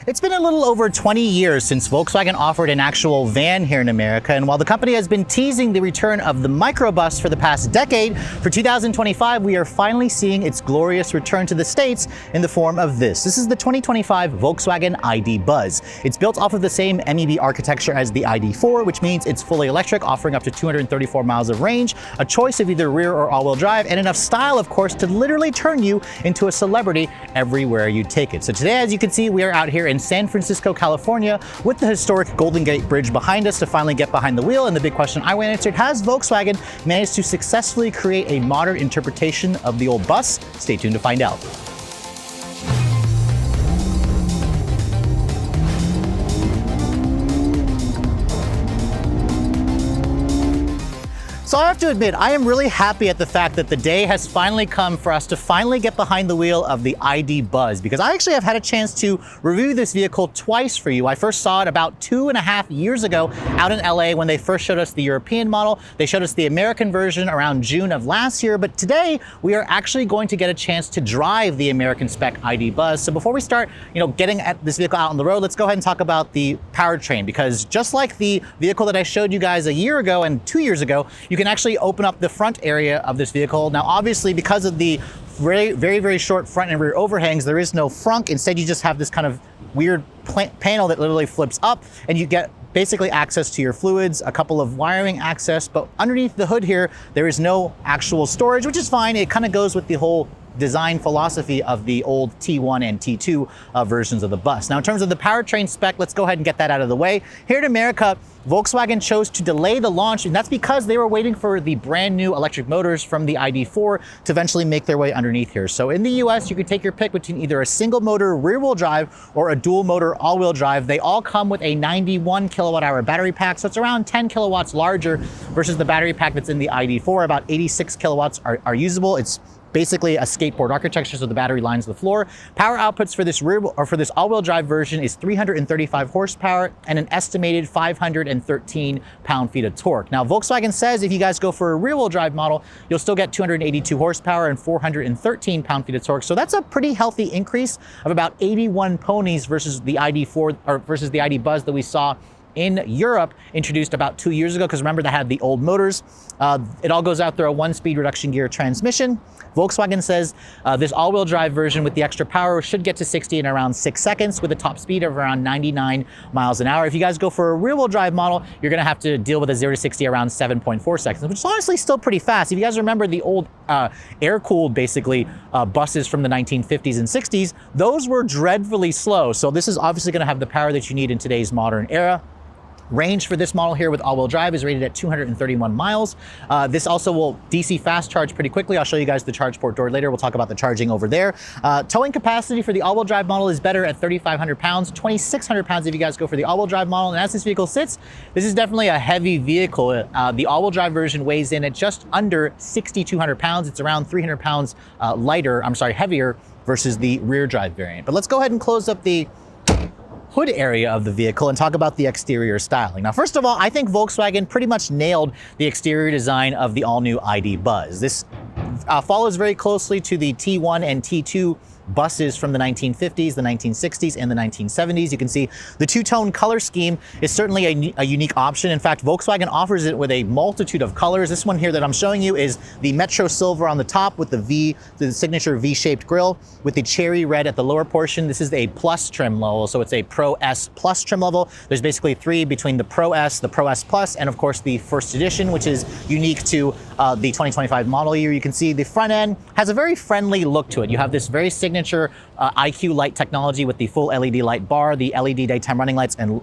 It's been a little over 20 years since Volkswagen offered an actual van here in America, and while the company has been teasing the return of the microbus for the past decade, for 2025 we are finally seeing its glorious return to the States in the form of this. This is the 2025 Volkswagen ID.Buzz. It's built off of the same MEB architecture as the ID.4, which means it's fully electric, offering up to 234 miles of range, a choice of either rear or all-wheel drive, and enough style, of course, to literally turn you into a celebrity everywhere you take it. So today, as you can see, we are out here in San Francisco, California, with the historic Golden Gate Bridge behind us to finally get behind the wheel. And the big question I answered, has Volkswagen managed to successfully create a modern interpretation of the old bus? Stay tuned to find out. So I have to admit, I am really happy at the fact that the day has finally come for us to finally get behind the wheel of the ID.Buzz, because I actually have had a chance to review this vehicle twice for you. I first saw it about 2.5 years ago out in LA when they first showed us the European model. They showed us the American version around June of last year, but today we are actually going to get a chance to drive the American spec ID.Buzz. So before we start, getting at this vehicle out on the road, let's go ahead and talk about the powertrain, because just like the vehicle that I showed you guys a year ago and 2 years ago, you can actually open up the front area of this vehicle. Now, obviously, because of the very short front and rear overhangs, there is no frunk. Instead, you just have this kind of weird panel that literally flips up, and you get basically access to your fluids, a couple of wiring access, but underneath the hood here, there is no actual storage, which is fine. It kind of goes with the whole design philosophy of the old T1 and T2 versions of the bus. Now, in terms of the powertrain spec, let's go ahead and get that out of the way. Here in America, Volkswagen chose to delay the launch, and that's because they were waiting for the brand new electric motors from the ID.4 to eventually make their way underneath here. So in the US, you can take your pick between either a single motor rear-wheel drive or a dual motor all-wheel drive. They all come with a 91 kilowatt-hour battery pack, so it's around 10 kilowatts larger versus the battery pack that's in the ID.4. About 86 kilowatts are usable. It's basically a skateboard architecture, so the battery lines the floor. Power outputs for this this all-wheel drive version is 335 horsepower and an estimated 513 pound-feet of torque. Now, Volkswagen says if you guys go for a rear-wheel drive model, you'll still get 282 horsepower and 413 pound-feet of torque. So that's a pretty healthy increase of about 81 ponies versus the ID.4 or versus the ID.Buzz that we saw in Europe, introduced about 2 years ago, because remember, they had the old motors. It all goes out through a 1-speed reduction gear transmission. Volkswagen says this all-wheel drive version with the extra power should get to 60 in around 6 seconds with a top speed of around 99 miles an hour. If you guys go for a rear-wheel drive model, you're gonna have to deal with a 0 to 60 around 7.4 seconds, which is honestly still pretty fast. If you guys remember the old air-cooled, basically, buses from the 1950s and 60s, those were dreadfully slow. So this is obviously gonna have the power that you need in today's modern era. Range for this model here with all-wheel drive is rated at 231 miles. This also will DC fast charge pretty quickly. I'll show you guys the charge port door later. We'll talk about the charging over there. Towing capacity for the all-wheel drive model is better at 3,500 pounds, 2,600 pounds if you guys go for the all-wheel drive model. And as this vehicle sits, this is definitely a heavy vehicle. The all-wheel drive version weighs in at just under 6,200 pounds. It's around 300 pounds heavier versus the rear drive variant. But let's go ahead and close up the hood area of the vehicle and talk about the exterior styling. Now, first of all, I think Volkswagen pretty much nailed the exterior design of the all-new ID.Buzz. This follows very closely to the T1 and T2 buses from the 1950s, the 1960s, and the 1970s. You can see the two-tone color scheme is certainly a unique option. In fact, Volkswagen offers it with a multitude of colors. This one here that I'm showing you is the Metro Silver on the top with the signature V-shaped grille with the cherry red at the lower portion. This is a plus trim level, so it's a Pro S Plus trim level. There's basically three between the Pro S, the Pro S Plus, and of course the first edition, which is unique to the 2025 model year. You can see the front end has a very friendly look to it. You have this very signature IQ light technology with the full LED light bar, the LED daytime running lights, and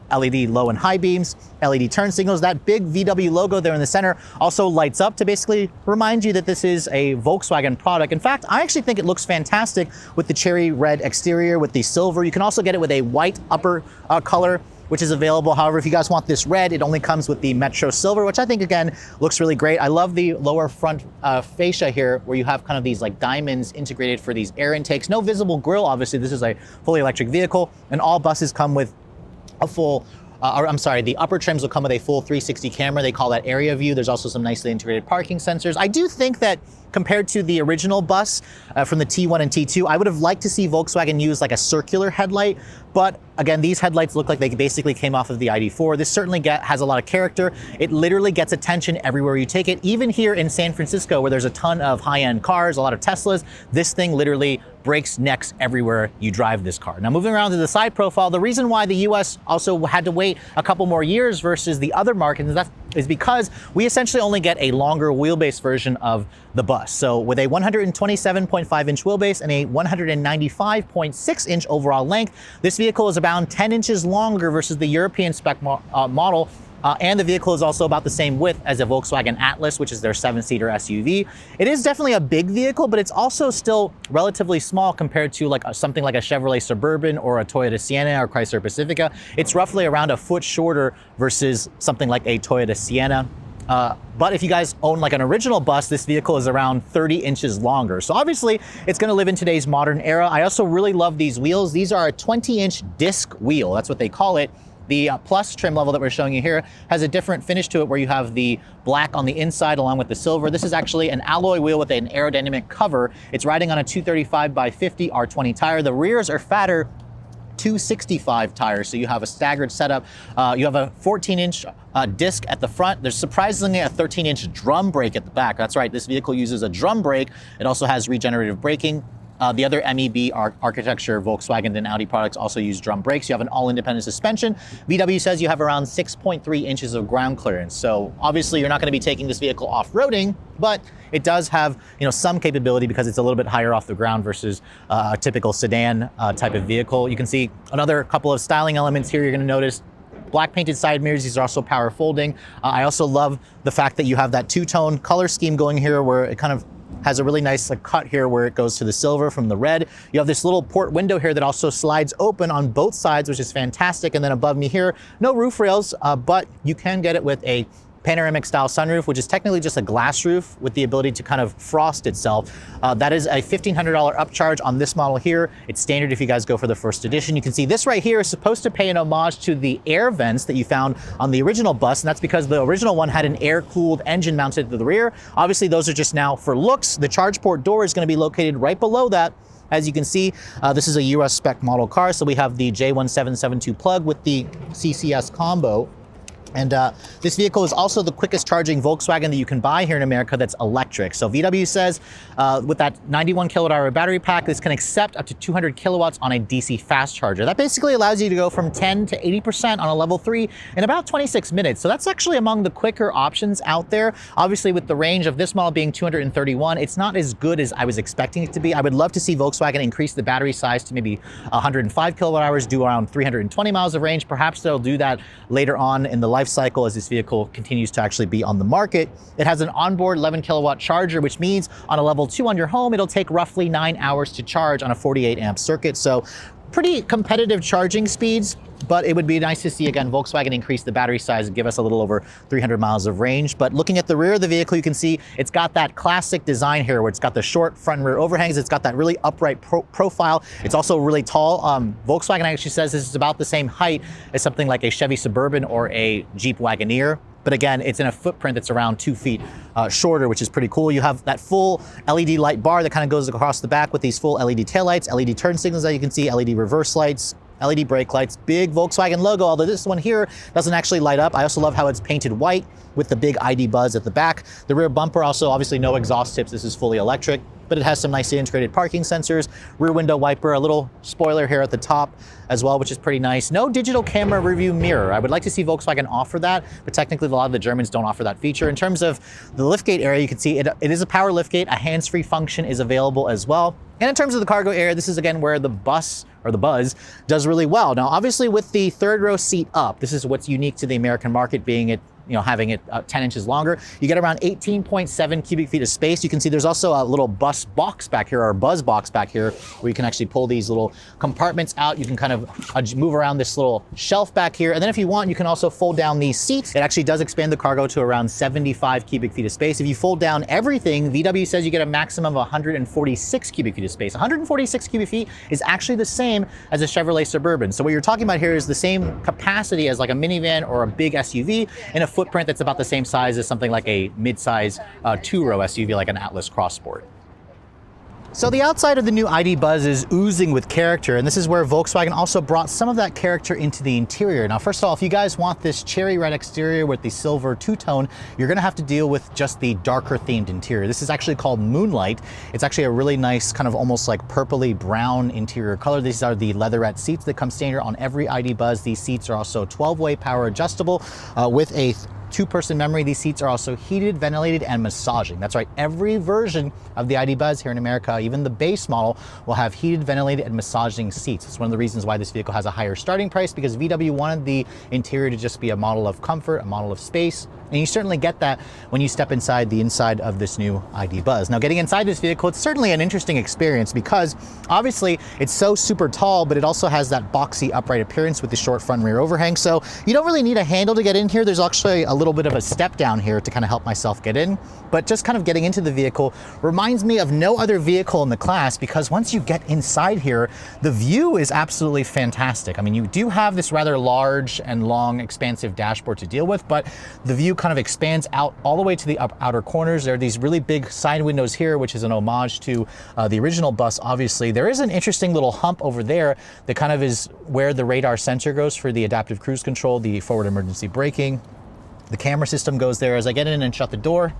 LED low and high beams, LED turn signals. That big VW logo there in the center also lights up to basically remind you that this is a Volkswagen product. In fact, I actually think it looks fantastic with the cherry red exterior with the silver. You can also get it with a white upper color, which is available. However, if you guys want this red, it only comes with the Metro Silver, which I think, again, looks really great. I love the lower front fascia here, where you have kind of these like diamonds integrated for these air intakes. No visible grille, obviously. This is a fully electric vehicle, and all buses come with a full the upper trims will come with a full 360 camera. They call that area view. There's also some nicely integrated parking sensors. I do think that compared to the original bus from the T1 and T2. I would have liked to see Volkswagen use like a circular headlight, but again, these headlights look like they basically came off of the ID.4. This certainly has a lot of character. It literally gets attention everywhere you take it. Even here in San Francisco, where there's a ton of high-end cars, a lot of Teslas, this thing literally breaks necks everywhere you drive this car. Now, moving around to the side profile, the reason why the US also had to wait a couple more years versus the other markets is because we essentially only get a longer wheelbase version of the bus. So with a 127.5-inch wheelbase and a 195.6-inch overall length, this vehicle is about 10 inches longer versus the European spec model. And the vehicle is also about the same width as a Volkswagen Atlas, which is their 7-seater SUV. It is definitely a big vehicle, but it's also still relatively small compared to like something like a Chevrolet Suburban or a Toyota Sienna or Chrysler Pacifica. It's roughly around a foot shorter versus something like a Toyota Sienna. But if you guys own like an original bus, this vehicle is around 30 inches longer. So obviously it's going to live in today's modern era. I also really love these wheels. These are a 20-inch disc wheel. That's what they call it. The Plus trim level that we're showing you here has a different finish to it where you have the black on the inside along with the silver. This is actually an alloy wheel with an aerodynamic cover. It's riding on a 235/50 R20 tire. The rears are fatter 265 tires, so you have a staggered setup. You have a 14-inch disc at the front. There's surprisingly a 13-inch drum brake at the back. That's right, this vehicle uses a drum brake. It also has regenerative braking. The other MEB architecture, Volkswagen and Audi products also use drum brakes. You have an all-independent suspension. VW says you have around 6.3 inches of ground clearance. So obviously you're not going to be taking this vehicle off-roading, but it does have some capability because it's a little bit higher off the ground versus a typical sedan type of vehicle. You can see another couple of styling elements here. You're going to notice black painted side mirrors. These are also power folding. I also love the fact that you have that two-tone color scheme going here where it kind of has a really nice cut here where it goes to the silver from the red. You have this little port window here that also slides open on both sides, which is fantastic. And then above me here, no roof rails, but you can get it with a panoramic style sunroof, which is technically just a glass roof with the ability to kind of frost itself. That is a $1,500 upcharge on this model here. It's standard if you guys go for the first edition. You can see this right here is supposed to pay an homage to the air vents that you found on the original bus, and that's because the original one had an air-cooled engine mounted to the rear. Obviously, those are just now for looks. The charge port door is going to be located right below that. As you can see, this is a US spec model car, so we have the J1772 plug with the CCS combo. And this vehicle is also the quickest charging Volkswagen that you can buy here in America that's electric. So VW says with that 91 kilowatt hour battery pack, this can accept up to 200 kilowatts on a DC fast charger. That basically allows you to go from 10 to 80% on a level 3 in about 26 minutes. So that's actually among the quicker options out there. Obviously, with the range of this model being 231, it's not as good as I was expecting it to be. I would love to see Volkswagen increase the battery size to maybe 105 kilowatt hours, do around 320 miles of range. Perhaps they'll do that later on in the life cycle as this vehicle continues to actually be on the market. It has an onboard 11 kilowatt charger, which means on a level 2 on your home, it'll take roughly 9 hours to charge on a 48 amp circuit. So pretty competitive charging speeds, but it would be nice to see, again, Volkswagen increase the battery size and give us a little over 300 miles of range. But looking at the rear of the vehicle, you can see it's got that classic design here where it's got the short front and rear overhangs. It's got that really upright profile. It's also really tall. Volkswagen actually says this is about the same height as something like a Chevy Suburban or a Jeep Wagoneer. But again, it's in a footprint that's around 2 feet shorter, which is pretty cool. You have that full LED light bar that kind of goes across the back with these full LED taillights, LED turn signals that you can see, LED reverse lights, LED brake lights, big Volkswagen logo, although this one here doesn't actually light up. I also love how it's painted white with the big ID.Buzz at the back. The rear bumper also, obviously no exhaust tips. This is fully electric, but it has some nice integrated parking sensors, rear window wiper, a little spoiler here at the top as well, which is pretty nice. No digital camera rearview mirror. I would like to see Volkswagen offer that, but technically a lot of the Germans don't offer that feature. In terms of the liftgate area, you can see it is a power liftgate. A hands-free function is available as well. And in terms of the cargo area, this is again where the bus or the Buzz does really well. Now, obviously with the third row seat up, this is what's unique to the American market, being it, having it 10 inches longer. You get around 18.7 cubic feet of space. You can see there's also a little bus box back here, or Buzz box back here, where you can actually pull these little compartments out. You can kind of move around this little shelf back here. And then if you want, you can also fold down these seats. It actually does expand the cargo to around 75 cubic feet of space. If you fold down everything, VW says you get a maximum of 146 cubic feet of space. 146 cubic feet is actually the same as a Chevrolet Suburban. So what you're talking about here is the same capacity as like a minivan or a big SUV in a footprint that's about the same size as something like a mid-size two-row SUV like an Atlas Cross Sport. So the outside of the new ID.Buzz is oozing with character, and this is where Volkswagen also brought some of that character into the interior. Now, first of all, if you guys want this cherry red exterior with the silver two-tone, you're gonna have to deal with just the darker themed interior. This is actually called Moonlight. It's actually a really nice kind of almost like purpley brown interior color. These are the leatherette seats that come standard on every ID.Buzz. These seats are also 12-way power adjustable with a two-person memory. These seats are also heated, ventilated, and massaging. That's right, every version of the ID.Buzz here in America, even the base model, will have heated, ventilated, and massaging seats. It's one of the reasons why this vehicle has a higher starting price, because VW wanted the interior to just be a model of comfort, a model of space, and you certainly get that when you step inside the inside of this new ID.Buzz. Now, getting inside this vehicle, it's certainly an interesting experience because obviously it's so super tall, but it also has that boxy upright appearance with the short front and rear overhang. So you don't really need a handle to get in here. There's actually a little bit of a step down here to kind of help myself get in, but just kind of getting into the vehicle reminds me of no other vehicle in the class, because once you get inside here, the view is absolutely fantastic. I mean, you do have this rather large and long, expansive dashboard to deal with, but the view kind of expands out all the way to the outer corners. There are these really big side windows here, which is an homage to the original bus, obviously. There is an interesting little hump over there that kind of is where the radar sensor goes for the adaptive cruise control, the forward emergency braking. The camera system goes there. As I get in and shut the door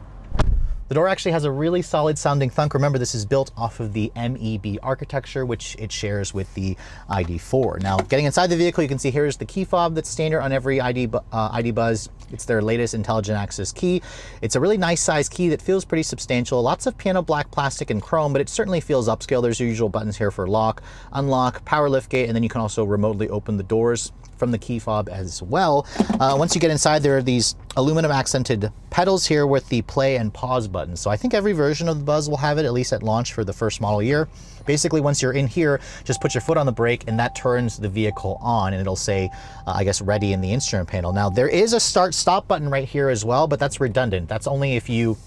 actually has a really solid sounding thunk. Remember, this is built off of the MEB architecture, which it shares with the ID.4. Now, getting inside the vehicle, you can see here's the key fob that's standard on every ID.Buzz. It's their latest intelligent access key. It's a really nice size key that feels pretty substantial. Lots of piano black plastic and chrome, but it certainly feels upscale. There's your usual buttons here for lock, unlock, power liftgate, and then you can also remotely open the doors from the key fob as well. Once you get inside, there are these aluminum accented pedals here with the play and pause buttons. So I think every version of the Buzz will have it, at least at launch for the first model year. Basically, once you're in here, just put your foot on the brake and that turns the vehicle on, and it'll say, I guess, ready in the instrument panel. Now, there is a start-stop button right here as well, but that's redundant. That's only if you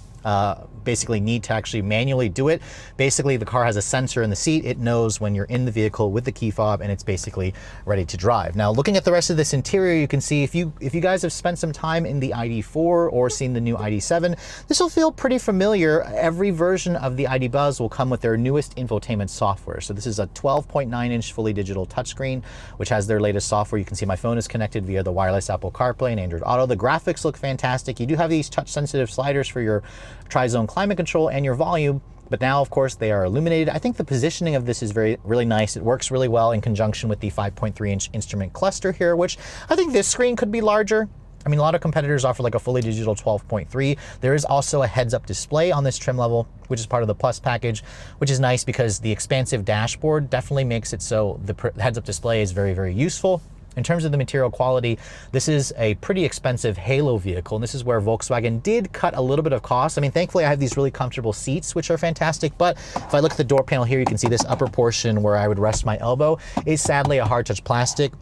basically need to actually manually do it. Basically, the car has a sensor in the seat. It knows when you're in the vehicle with the key fob, and it's basically ready to drive. Now, looking at the rest of this interior, you can see if you guys have spent some time in the ID.4 or seen the new ID.7, this will feel pretty familiar. Every version of the ID.Buzz will come with their newest infotainment software. So this is a 12.9-inch fully digital touchscreen, which has their latest software. You can see my phone is connected via the wireless Apple CarPlay and Android Auto. The graphics look fantastic. You do have these touch-sensitive sliders for your tri-zone climate control and your volume, but now, of course, they are illuminated. I think the positioning of this is really nice. It works really well in conjunction with the 5.3-inch instrument cluster here, which I think this screen could be larger. I mean, a lot of competitors offer like a fully digital 12.3. There is also a heads-up display on this trim level, which is part of the Plus package, which is nice because the expansive dashboard definitely makes it so the heads-up display is very, very useful. In terms of the material quality, this is a pretty expensive halo vehicle, and this is where Volkswagen did cut a little bit of cost. I mean, thankfully, I have these really comfortable seats, which are fantastic, but if I look at the door panel here, you can see this upper portion where I would rest my elbow is sadly a hard touch plastic.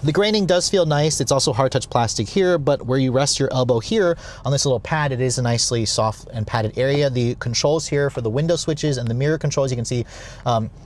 The graining does feel nice. It's also hard touch plastic here, but where you rest your elbow here on this little pad, it is a nicely soft and padded area. The controls here for the window switches and the mirror controls, you can see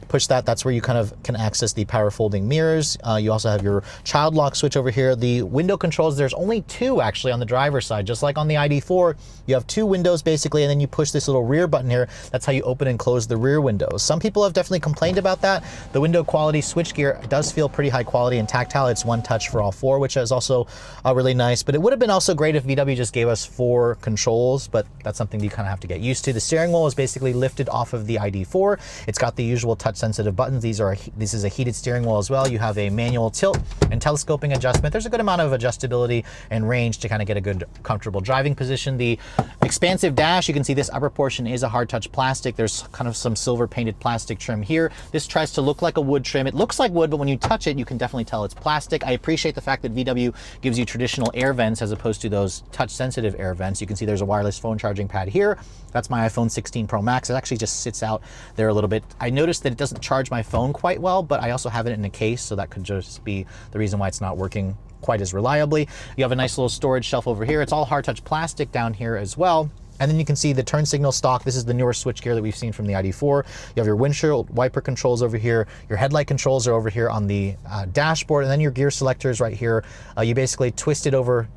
push that. That's where you kind of can access the power folding mirrors. You also have your child lock switch over here. The window controls, there's only two actually on the driver's side. Just like on the ID.4, you have two windows basically, and then you push this little rear button here. That's how you open and close the rear windows. Some people have definitely complained about that. The window quality switchgear does feel pretty high quality and tactile. It's one touch for all four, which is also really nice, but it would have been also great if VW just gave us 4 controls, but that's something you kind of have to get used to. The steering wheel is basically lifted off of the ID.4. It's got the usual touch sensitive buttons. This is a heated steering wheel as well. You have a manual tilt and telescoping adjustment. There's a good amount of adjustability and range to kind of get a good comfortable driving position. The expansive dash, you can see this upper portion is a hard touch plastic. There's kind of some silver painted plastic trim here. This tries to look like a wood trim. It looks like wood, but when you touch it, you can definitely tell it's plastic. I appreciate the fact that VW gives you traditional air vents as opposed to those touch sensitive air vents. You can see there's a wireless phone charging pad here. That's my iPhone 16 Pro Max. It actually just sits out there a little bit. I noticed that it doesn't charge my phone quite well, but I also have it in a case, so that could just be the reason why it's not working quite as reliably. You have a nice little storage shelf over here. It's all hard touch plastic down here as well. And then you can see the turn signal stock. This is the newer switchgear that we've seen from the ID.4. You have your windshield wiper controls over here. Your headlight controls are over here on the dashboard. And then your gear selectors right here. You basically twist it over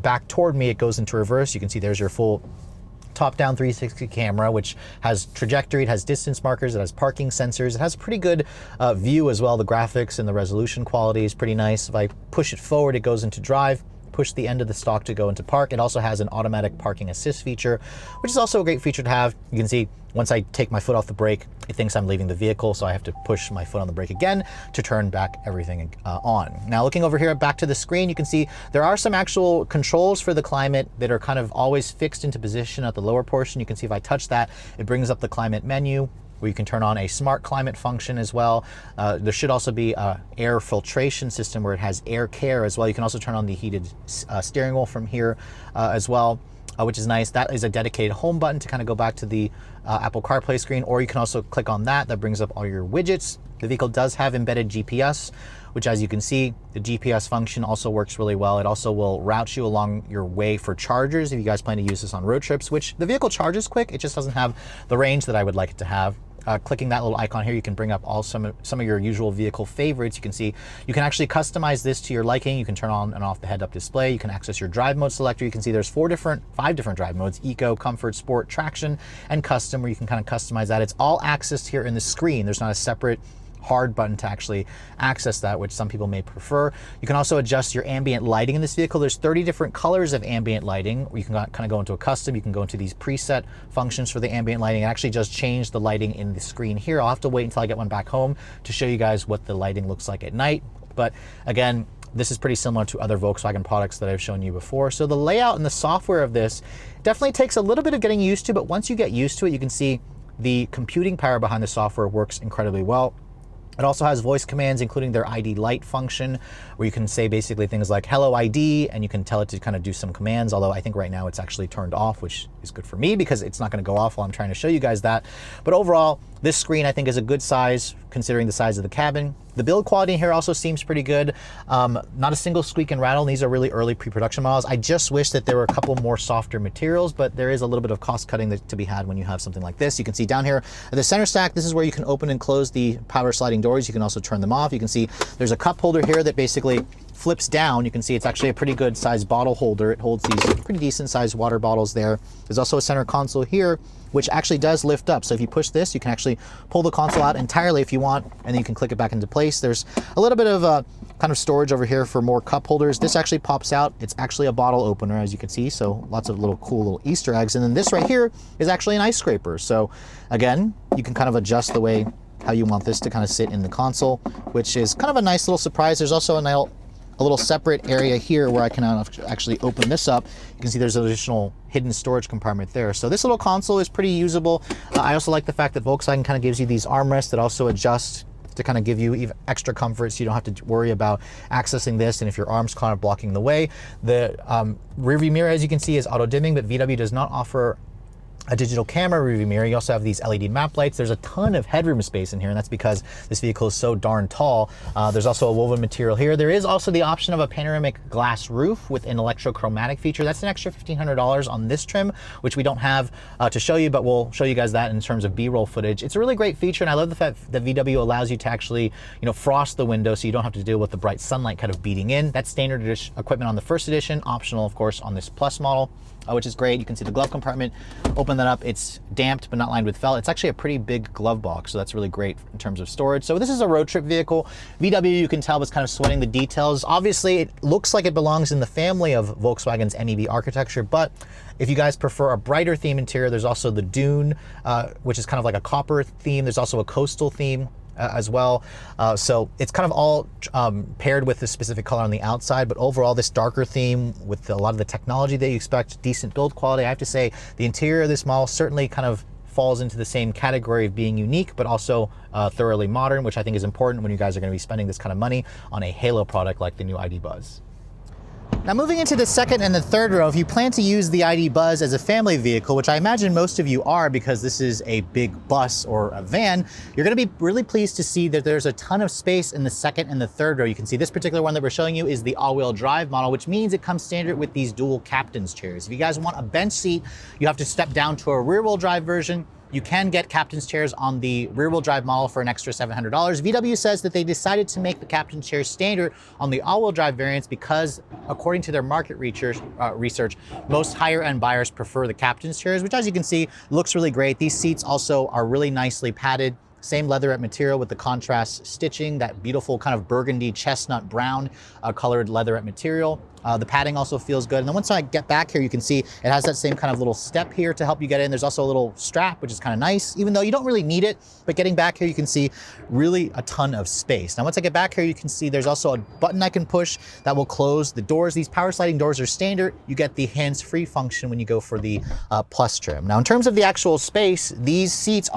back toward me, it goes into reverse. You can see there's your full top-down 360 camera, which has trajectory, it has distance markers, it has parking sensors, it has a pretty good view as well. The graphics and the resolution quality is pretty nice. If I push it forward, it goes into drive. Push the end of the stalk to go into park. It also has an automatic parking assist feature, which is also a great feature to have. You can see once I take my foot off the brake, it thinks I'm leaving the vehicle, so I have to push my foot on the brake again to turn back everything on. Now looking over here back to the screen, you can see there are some actual controls for the climate that are kind of always fixed into position at the lower portion. You can see if I touch that, it brings up the climate menu, where you can turn on a smart climate function as well. There should also be an air filtration system where it has air care as well. You can also turn on the heated steering wheel from here as well, which is nice. That is a dedicated home button to kind of go back to the Apple CarPlay screen, or you can also click on that. That brings up all your widgets. The vehicle does have embedded GPS, which, as you can see, the GPS function also works really well. It also will route you along your way for chargers if you guys plan to use this on road trips, which the vehicle charges quick. It just doesn't have the range that I would like it to have. Clicking that little icon here, you can bring up some of your usual vehicle favorites. You can see you can actually customize this to your liking. You can turn on and off the head-up display. You can access your drive mode selector. You can see there's five different drive modes: Eco, Comfort, Sport, Traction, and Custom, where you can kind of customize that. It's all accessed here in the screen. There's not a separate hard button to actually access that, which some people may prefer. You can also adjust your ambient lighting in this vehicle. There's 30 different colors of ambient lighting. You can kind of go into a custom. You can go into these preset functions for the ambient lighting. It actually just changed the lighting in the screen here. I'll have to wait until I get one back home to show you guys what the lighting looks like at night. But again, this is pretty similar to other Volkswagen products that I've shown you before. So the layout and the software of this definitely takes a little bit of getting used to, but once you get used to it, you can see the computing power behind the software works incredibly well. It also has voice commands, including their ID Lite function, where you can say basically things like hello ID, and you can tell it to kind of do some commands, although I think right now it's actually turned off, which is good for me because it's not going to go off while I'm trying to show you guys that. But overall, this screen I think is a good size considering the size of the cabin. The build quality here also seems pretty good. Not a single squeak and rattle. These are really early pre-production models. I just wish that there were a couple more softer materials, but there is a little bit of cost cutting to be had when you have something like this. You can see down here at the center stack, this is where you can open and close the power sliding doors. You can also turn them off. You can see there's a cup holder here that basically flips down. You can see it's actually a pretty good size bottle holder. It holds these pretty decent sized water bottles there. There's also a center console here, which actually does lift up. So if you push this, you can actually pull the console out entirely if you want, and then you can click it back into place. There's a little bit of kind of storage over here for more cup holders. This actually pops out. It's actually a bottle opener, as you can see. So lots of little cool little Easter eggs. And then this right here is actually an ice scraper. So again, you can kind of adjust the way how you want this to kind of sit in the console, which is kind of a nice little surprise. There's also a little separate area here where I can actually open this up. You can see there's an additional hidden storage compartment there. So this little console is pretty usable. I also like the fact that Volkswagen kind of gives you these armrests that also adjust to kind of give you even extra comfort, so you don't have to worry about accessing this and if your arm's kind of blocking the way. The rear view mirror, as you can see, is auto dimming, but VW does not offer a digital camera rearview mirror. You also have these LED map lights. There's a ton of headroom space in here, and that's because this vehicle is so darn tall. There's also a woven material here. There is also the option of a panoramic glass roof with an electrochromatic feature. That's an extra $1,500 on this trim, which we don't have to show you, but we'll show you guys that in terms of B-roll footage. It's a really great feature, and I love the fact that VW allows you to actually, frost the window so you don't have to deal with the bright sunlight kind of beating in. That's standard equipment on the first edition, optional, of course, on this Plus model. Which is great. You can see the glove compartment. Open that up. It's damped but not lined with felt. It's actually a pretty big glove box, so that's really great in terms of storage. So this is a road trip vehicle. VW, you can tell, was kind of sweating the details. Obviously, it looks like it belongs in the family of Volkswagen's MEB architecture, but if you guys prefer a brighter theme interior, there's also the Dune, which is kind of like a copper theme. There's also a coastal theme as well. So it's kind of all paired with this specific color on the outside, but overall this darker theme with a lot of the technology that you expect, decent build quality. I have to say the interior of this model certainly kind of falls into the same category of being unique, but also thoroughly modern, which I think is important when you guys are going to be spending this kind of money on a halo product like the new ID.Buzz. Now moving into the second and the third row, if you plan to use the ID.Buzz as a family vehicle, which I imagine most of you are because this is a big bus or a van, you're going to be really pleased to see that there's a ton of space in the second and the third row. You can see this particular one that we're showing you is the all-wheel drive model, which means it comes standard with these dual captain's chairs. If you guys want a bench seat, you have to step down to a rear-wheel drive version. You can get captain's chairs on the rear-wheel drive model for an extra $700. VW says that they decided to make the captain's chairs standard on the all-wheel drive variants because, according to their market research, most higher-end buyers prefer the captain's chairs, which, as you can see, looks really great. These seats also are really nicely padded. Same leatherette material with the contrast stitching, that beautiful kind of burgundy chestnut brown colored leatherette material. The padding also feels good. And then once I get back here, you can see it has that same kind of little step here to help you get in. There's also a little strap, which is kind of nice, even though you don't really need it. But getting back here, you can see really a ton of space. Now, once I get back here, you can see there's also a button I can push that will close the doors. These power sliding doors are standard. You get the hands-free function when you go for the Plus trim. Now, in terms of the actual space, these seats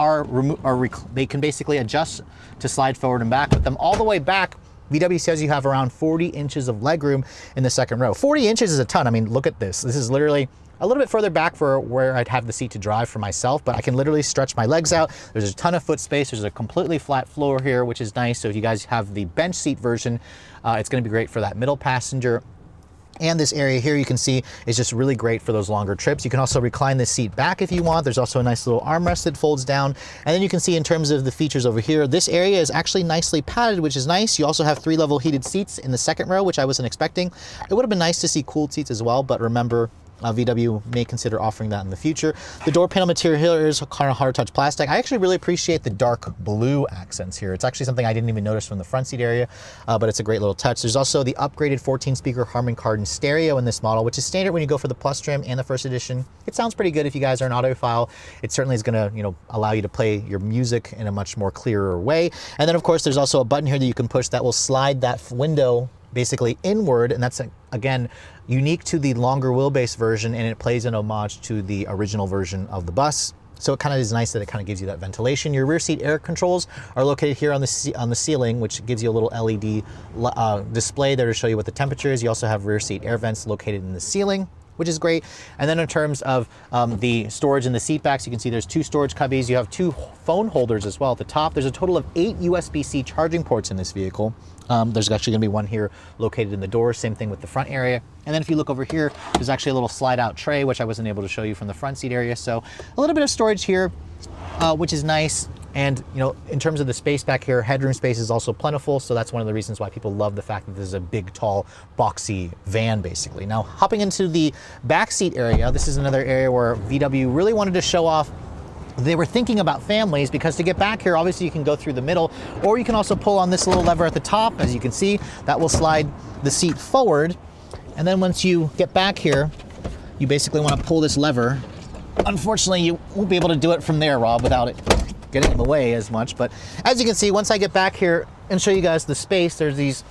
they can basically adjust to slide forward and back with them. All the way back, VW says you have around 40 inches of legroom in the second row. 40 inches is a ton. I mean, look at this. This is literally a little bit further back for where I'd have the seat to drive for myself, but I can literally stretch my legs out. There's a ton of foot space. There's a completely flat floor here, which is nice. So if you guys have the bench seat version, it's going to be great for that middle passenger. And this area here, you can see, is just really great for those longer trips. You can also recline this seat back if you want. There's also a nice little armrest that folds down. And then you can see in terms of the features over here, this area is actually nicely padded, which is nice. You also have 3-level heated seats in the second row, which I wasn't expecting. It would have been nice to see cooled seats as well, but remember, VW may consider offering that in the future. The door panel material here is kind of hard touch plastic. I actually really appreciate the dark blue accents here. It's actually something I didn't even notice from the front seat area, but it's a great little touch. There's also the upgraded 14-speaker Harman Kardon stereo in this model, which is standard when you go for the Plus trim and the first edition. It sounds pretty good if you guys are an audiophile. It certainly is going to, allow you to play your music in a much more clearer way. And then, of course, there's also a button here that you can push that will slide that window basically inward, and that's again unique to the longer wheelbase version, and it plays an homage to the original version of the bus. So it kind of is nice that it kind of gives you that ventilation. Your rear seat air controls are located here on the ceiling, which gives you a little LED display there to show you what the temperature is. You also have rear seat air vents located in the ceiling, which is great. And then in terms of the storage in the seat backs, you can see there's 2 storage cubbies. You have 2 phone holders as well at the top. There's a total of 8 USB-C charging ports in this vehicle. There's actually going to be one here located in the door, same thing with the front area. And then if you look over here, there's actually a little slide out tray, which I wasn't able to show you from the front seat area. So a little bit of storage here, which is nice. And in terms of the space back here, headroom space is also plentiful. So that's one of the reasons why people love the fact that this is a big, tall, boxy van, basically. Now, hopping into the back seat area, this is another area where VW really wanted to show off. They were thinking about families, because to get back here, obviously you can go through the middle, or you can also pull on this little lever at the top. As you can see, that will slide the seat forward. And then once you get back here, you basically want to pull this lever. Unfortunately, you won't be able to do it from there, Rob, without it getting in the way as much. But as you can see, once I get back here and show you guys the space, there's these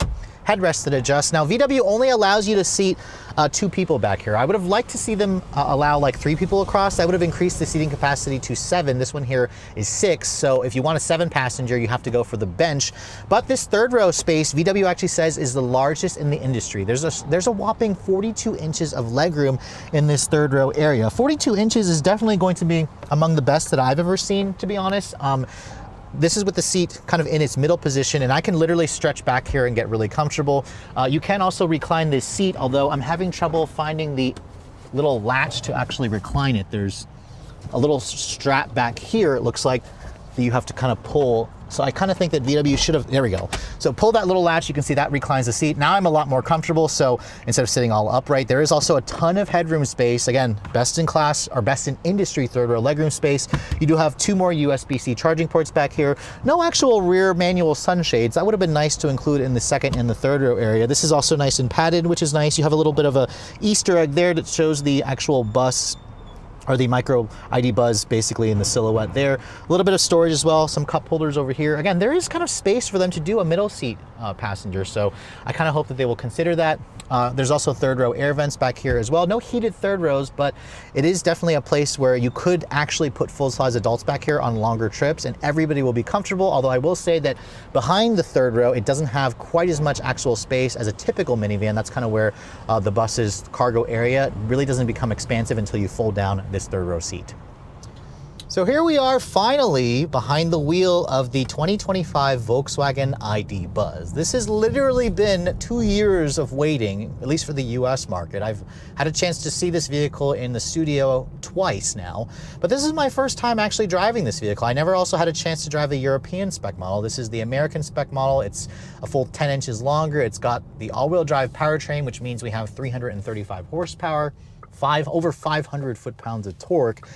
headrests that adjust. Now, VW only allows you to seat 2 people back here. I would have liked to see them allow like 3 people across. That would have increased the seating capacity to 7. This one here is 6. So if you want a 7-passenger, you have to go for the bench. But this third row space, VW actually says, is the largest in the industry. There's a whopping 42 inches of legroom in this third row area. 42 inches is definitely going to be among the best that I've ever seen, to be honest. This is with the seat kind of in its middle position, and I can literally stretch back here and get really comfortable. You can also recline this seat, although I'm having trouble finding the little latch to actually recline it. There's a little strap back here, it looks like, that you have to kind of pull. So I kind of think that VW should have, there we go. So pull that little latch, you can see that reclines the seat. Now I'm a lot more comfortable, so instead of sitting all upright, there is also a ton of headroom space. Again, best in class, or best in industry third row legroom space. You do have 2 more USB-C charging ports back here. No actual rear manual sunshades. That would have been nice to include in the second and the third row area. This is also nice and padded, which is nice. You have a little bit of a Easter egg there that shows the actual bus, or the micro ID.Buzz basically in the silhouette there. A little bit of storage as well, some cup holders over here. Again, there is kind of space for them to do a middle seat passenger, so I kind of hope that they will consider that. There's also third row air vents back here as well. No heated third rows, but it is definitely a place where you could actually put full-size adults back here on longer trips, and everybody will be comfortable. Although I will say that behind the third row, it doesn't have quite as much actual space as a typical minivan. That's kind of where the bus's cargo area really doesn't become expansive until you fold down this third row seat. So here we are finally behind the wheel of the 2025 Volkswagen ID.Buzz. This has literally been 2 years of waiting, at least for the US market. I've had a chance to see this vehicle in the studio twice now, but this is my first time actually driving this vehicle. I never also had a chance to drive the European spec model. This is the American spec model. It's a full 10 inches longer. It's got the all-wheel drive powertrain, which means we have 335 horsepower, over 500 foot-pounds of torque.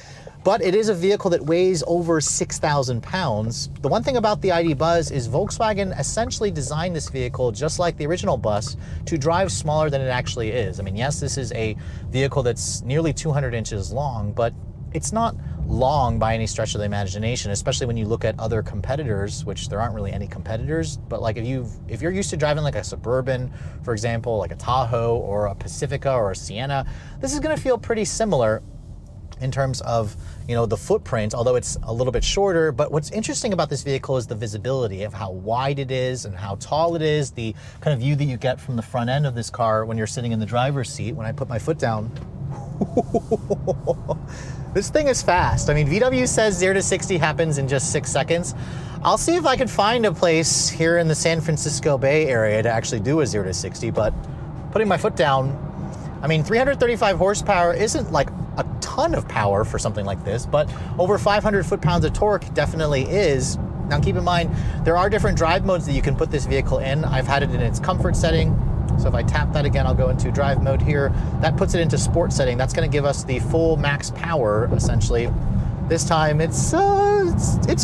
But it is a vehicle that weighs over 6,000 pounds. The one thing about the ID.Buzz is Volkswagen essentially designed this vehicle, just like the original bus, to drive smaller than it actually is. I mean, yes, this is a vehicle that's nearly 200 inches long, but it's not long by any stretch of the imagination, especially when you look at other competitors, which there aren't really any competitors. But like if you're used to driving like a Suburban, for example, like a Tahoe or a Pacifica or a Sienna, this is gonna feel pretty similar in terms of, you know, the footprint, although it's a little bit shorter. But what's interesting about this vehicle is the visibility of how wide it is and how tall it is, the kind of view that you get from the front end of this car when you're sitting in the driver's seat. When I put my foot down, this thing is fast. I mean, VW says 0 to 60 happens in just 6 seconds. I'll see if I can find a place here in the San Francisco Bay Area to actually do a 0 to 60, but putting my foot down, I mean, 335 horsepower isn't like a ton of power for something like this, but over 500 foot-pounds of torque definitely is. Now keep in mind, there are different drive modes that you can put this vehicle in. I've had it in its comfort setting. So if I tap that again, I'll go into drive mode here. That puts it into sport setting. That's gonna give us the full max power, essentially. This time it's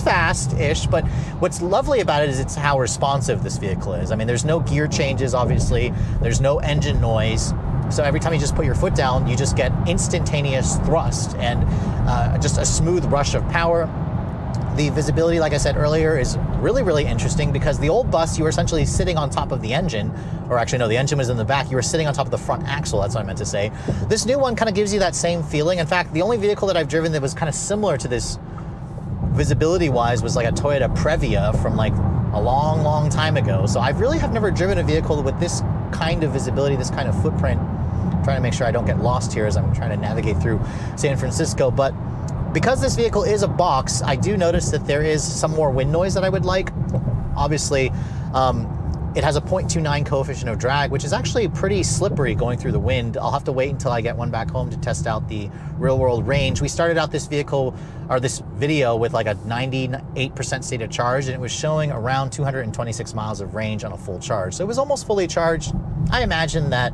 fast-ish, but what's lovely about it is it's how responsive this vehicle is. I mean, there's no gear changes, obviously. There's no engine noise. So every time you just put your foot down, you just get instantaneous thrust and just a smooth rush of power. The visibility, like I said earlier, is really, really interesting because the old bus, you were essentially sitting on top of the engine, or actually no, the engine was in the back. You were sitting on top of the front axle, that's what I meant to say. This new one kind of gives you that same feeling. In fact, the only vehicle that I've driven that was kind of similar to this visibility-wise was like a Toyota Previa from like a long, long time ago. So I really have never driven a vehicle with this kind of visibility, this kind of footprint. I'm trying to make sure I don't get lost here as I'm trying to navigate through San Francisco. But because this vehicle is a box, I do notice that there is some more wind noise that I would like. Obviously, it has a 0.29 coefficient of drag, which is actually pretty slippery going through the wind. I'll have to wait until I get one back home to test out the real world range. We started out this vehicle, or this video, with like a 98% state of charge, and it was showing around 226 miles of range on a full charge. So it was almost fully charged. I imagine that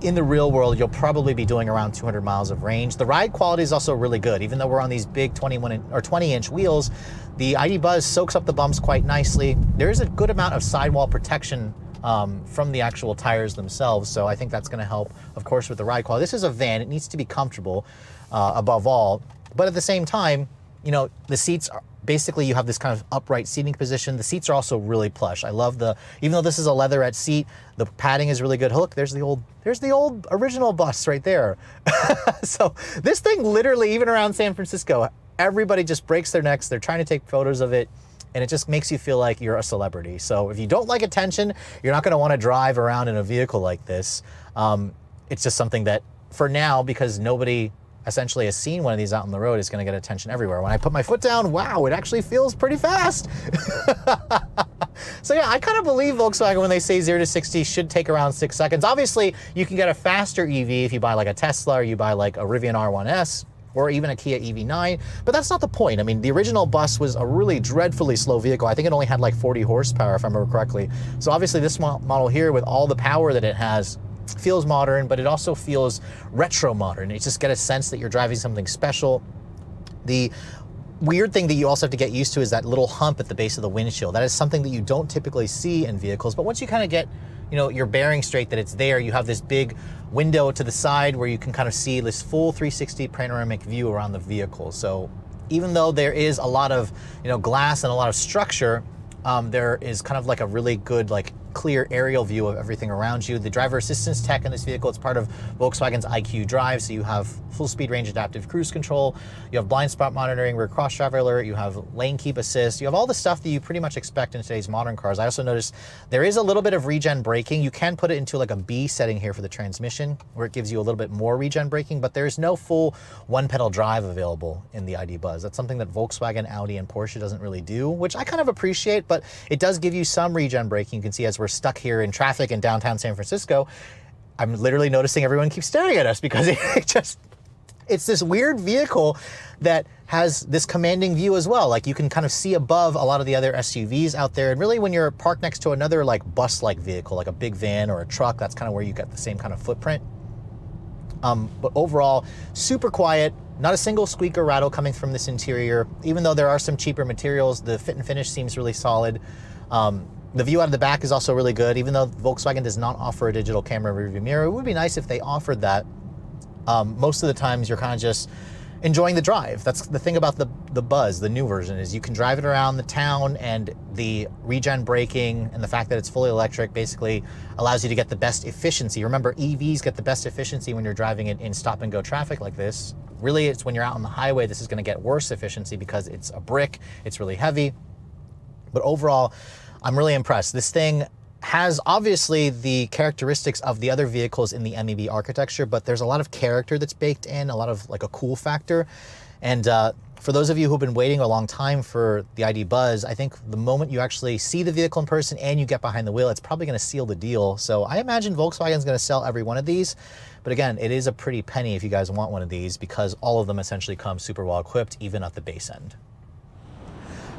in the real world, you'll probably be doing around 200 miles of range. The ride quality is also really good. Even though we're on these big 20-inch wheels, the ID.Buzz soaks up the bumps quite nicely. There is a good amount of sidewall protection from the actual tires themselves, so I think that's going to help, of course, with the ride quality. This is a van. It needs to be comfortable above all, but at the same time, you know, the seats are basically, you have this kind of upright seating position. The seats are also really plush. I love even though this is a leatherette seat, the padding is really good. Look, there's the old original bus right there. So this thing literally, even around San Francisco, everybody just breaks their necks. They're trying to take photos of it, and it just makes you feel like you're a celebrity. So if you don't like attention, you're not gonna wanna drive around in a vehicle like this. It's just something that, for now, because nobody essentially has seen one of these out on the road, is going to get attention everywhere. When I put my foot down, wow, it actually feels pretty fast. So yeah, I kind of believe Volkswagen when they say 0 to 60 should take around 6 seconds. Obviously, you can get a faster EV if you buy like a Tesla, or you buy like a Rivian R1S, or even a Kia EV9, but that's not the point. I mean, the original bus was a really dreadfully slow vehicle. I think it only had like 40 horsepower, if I remember correctly. So obviously this model here, with all the power that it has, feels modern, but it also feels retro modern. You just get a sense that you're driving something special. The weird thing that you also have to get used to is that little hump at the base of the windshield. That is something that you don't typically see in vehicles, but once you kind of get, you know, your bearing straight that it's there, you have this big window to the side where you can kind of see this full 360 panoramic view around the vehicle. So even though there is a lot of, you know, glass and a lot of structure, there is kind of like a really good, like, clear aerial view of everything around you. The driver assistance tech in this vehicle, it's part of Volkswagen's IQ Drive, so you have full speed range adaptive cruise control, you have blind spot monitoring, rear cross driver alert, you have lane keep assist, you have all the stuff that you pretty much expect in today's modern cars. I also noticed there is a little bit of regen braking. You can put it into like a B setting here for the transmission, where it gives you a little bit more regen braking, but there's no full one pedal drive available in the ID.Buzz. That's something that Volkswagen, Audi, and Porsche doesn't really do, which I kind of appreciate, but it does give you some regen braking. You can see as we're stuck here in traffic in downtown San Francisco, I'm literally noticing everyone keeps staring at us because it just It's this weird vehicle that has this commanding view as well. Like you can kind of see above a lot of the other SUVs out there. And really when you're parked next to another like bus-like vehicle, like a big van or a truck, that's kind of where you get the same kind of footprint. But overall, super quiet, not a single squeak or rattle coming from this interior. Even though there are some cheaper materials, the fit and finish seems really solid. The view out of the back is also really good. Even though Volkswagen does not offer a digital camera rearview mirror, it would be nice if they offered that. Most of the times you're kind of just enjoying the drive. That's the thing about the Buzz, the new version, is you can drive it around the town, and the regen braking and the fact that it's fully electric basically allows you to get the best efficiency. Remember, EVs get the best efficiency when you're driving it in stop and go traffic like this. Really, it's when you're out on the highway, this is going to get worse efficiency because it's a brick, it's really heavy. But overall, I'm really impressed. This thing has obviously the characteristics of the other vehicles in the MEB architecture, but there's a lot of character that's baked in, a lot of like a cool factor. And for those of you who've been waiting a long time for the ID.Buzz, I think the moment you actually see the vehicle in person and you get behind the wheel, it's probably going to seal the deal. So I imagine Volkswagen's going to sell every one of these. But again, it is a pretty penny if you guys want one of these, because all of them essentially come super well equipped, even at the base end.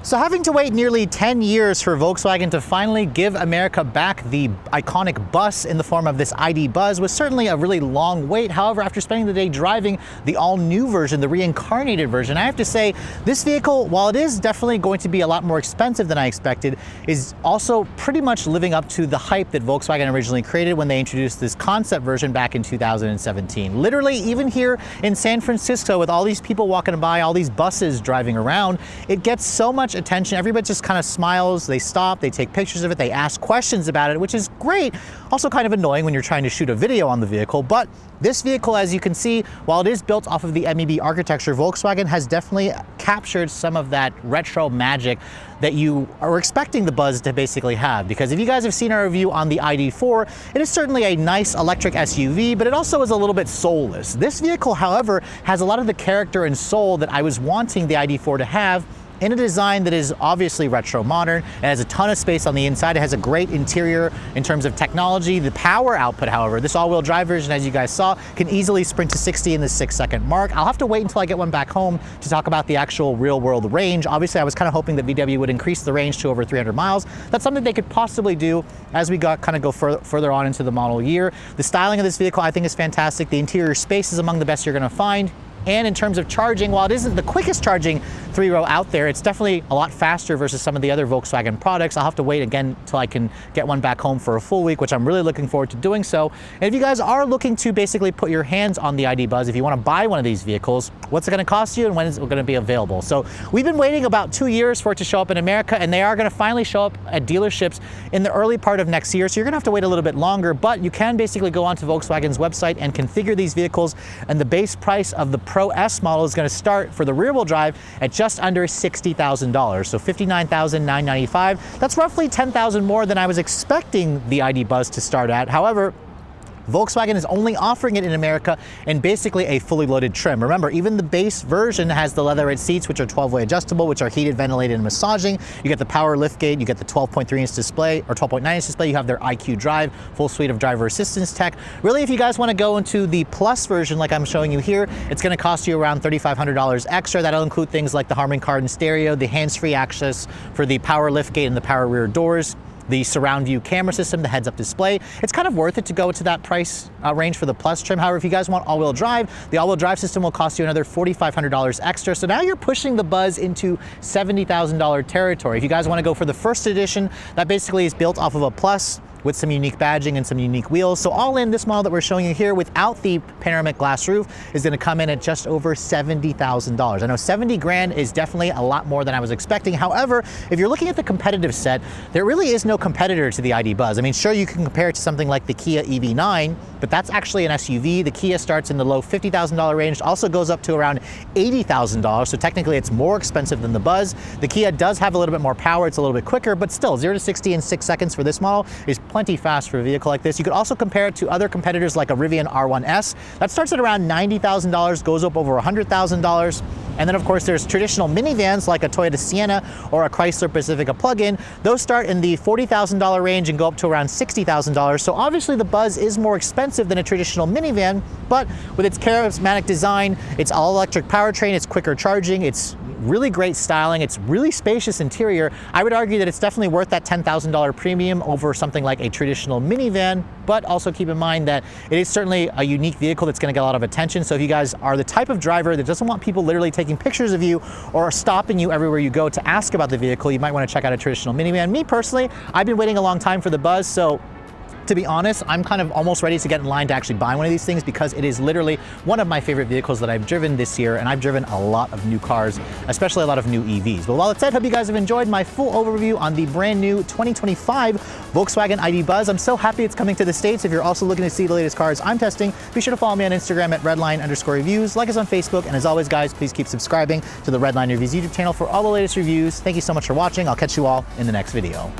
So having to wait nearly 10 years for Volkswagen to finally give America back the iconic bus in the form of this ID.Buzz was certainly a really long wait. However, after spending the day driving the all-new version, the reincarnated version, I have to say this vehicle, while it is definitely going to be a lot more expensive than I expected, is also pretty much living up to the hype that Volkswagen originally created when they introduced this concept version back in 2017. Literally, even here in San Francisco, with all these people walking by, all these buses driving around, it gets so much attention. Everybody just kind of smiles, they stop, they take pictures of it, they ask questions about it, which is great. Also kind of annoying when you're trying to shoot a video on the vehicle, but this vehicle, as you can see, while it is built off of the MEB architecture, Volkswagen has definitely captured some of that retro magic that you are expecting the Buzz to basically have. Because if you guys have seen our review on the ID.4, it is certainly a nice electric SUV, but it also is a little bit soulless. This vehicle, however, has a lot of the character and soul that I was wanting the ID.4 to have, in a design that is obviously retro modern. It has a ton of space on the inside. It has a great interior in terms of technology. The power output, however, this all-wheel drive version, as you guys saw, can easily sprint to 60 in the 6-second mark. I'll have to wait until I get one back home to talk about the actual real-world range. Obviously, I was kind of hoping that VW would increase the range to over 300 miles. That's something they could possibly do as we go further on into the model year. The styling of this vehicle, I think, is fantastic. The interior space is among the best you're going to find. And in terms of charging, while it isn't the quickest charging three-row out there, it's definitely a lot faster versus some of the other Volkswagen products. I'll have to wait again till I can get one back home for a full week, which I'm really looking forward to doing so. And if you guys are looking to basically put your hands on the ID.Buzz, if you want to buy one of these vehicles, what's it going to cost you and when is it going to be available? So we've been waiting about 2 years for it to show up in America, and they are going to finally show up at dealerships in the early part of next year. So you're going to have to wait a little bit longer, but you can basically go onto Volkswagen's website and configure these vehicles, and the base price of the Pro S model is going to start for the rear-wheel drive at just under $60,000, so $59,995. That's roughly $10,000 more than I was expecting the ID.Buzz to start at. However, Volkswagen is only offering it in America in basically a fully loaded trim. Remember, even the base version has the leatherette seats, which are 12-way adjustable, which are heated, ventilated, and massaging. You get the power liftgate, you get the 12.3-inch display, or 12.9-inch display. You have their IQ Drive, full suite of driver assistance tech. Really, if you guys want to go into the Plus version, like I'm showing you here, it's going to cost you around $3,500 extra. That'll include things like the Harman Kardon stereo, the hands-free access for the power liftgate and the power rear doors, the surround view camera system, the heads-up display. It's kind of worth it to go to that price range for the Plus trim. However, if you guys want all-wheel drive, the all-wheel drive system will cost you another $4,500 extra. So now you're pushing the Buzz into $70,000 territory. If you guys want to go for the first edition, that basically is built off of a Plus with some unique badging and some unique wheels. So all in, this model that we're showing you here without the panoramic glass roof is going to come in at just over $70,000. I know 70 grand is definitely a lot more than I was expecting. However, if you're looking at the competitive set, there really is no competitor to the ID.Buzz. I mean, sure, you can compare it to something like the Kia EV9, but that's actually an SUV. The Kia starts in the low $50,000 range, also goes up to around $80,000. So technically it's more expensive than the Buzz. The Kia does have a little bit more power. It's a little bit quicker, but still 0 to 60 in 6 seconds for this model is plenty fast for a vehicle like this. You could also compare it to other competitors like a Rivian R1S. That starts at around $90,000, goes up over $100,000. And then of course there's traditional minivans like a Toyota Sienna or a Chrysler Pacifica plug-in. Those start in the $40,000 range and go up to around $60,000. So obviously the Buzz is more expensive than a traditional minivan, but with its charismatic design, its all-electric powertrain, its quicker charging, its really great styling, it's really spacious interior, I would argue that it's definitely worth that $10,000 premium over something like a traditional minivan. But also keep in mind that it is certainly a unique vehicle that's going to get a lot of attention. So if you guys are the type of driver that doesn't want people literally taking pictures of you or stopping you everywhere you go to ask about the vehicle, you might want to check out a traditional minivan. Me personally, I've been waiting a long time for the Buzz, so to be honest, I'm kind of almost ready to get in line to actually buy one of these things because it is literally one of my favorite vehicles that I've driven this year, and I've driven a lot of new cars, especially a lot of new EVs. But while that said, hope you guys have enjoyed my full overview on the brand new 2025 Volkswagen ID.Buzz. I'm so happy it's coming to the States. If you're also looking to see the latest cars I'm testing, be sure to follow me on Instagram at redline_reviews, like us on Facebook, and as always guys, please keep subscribing to the Redline Reviews YouTube channel for all the latest reviews. Thank you so much for watching. I'll catch you all in the next video.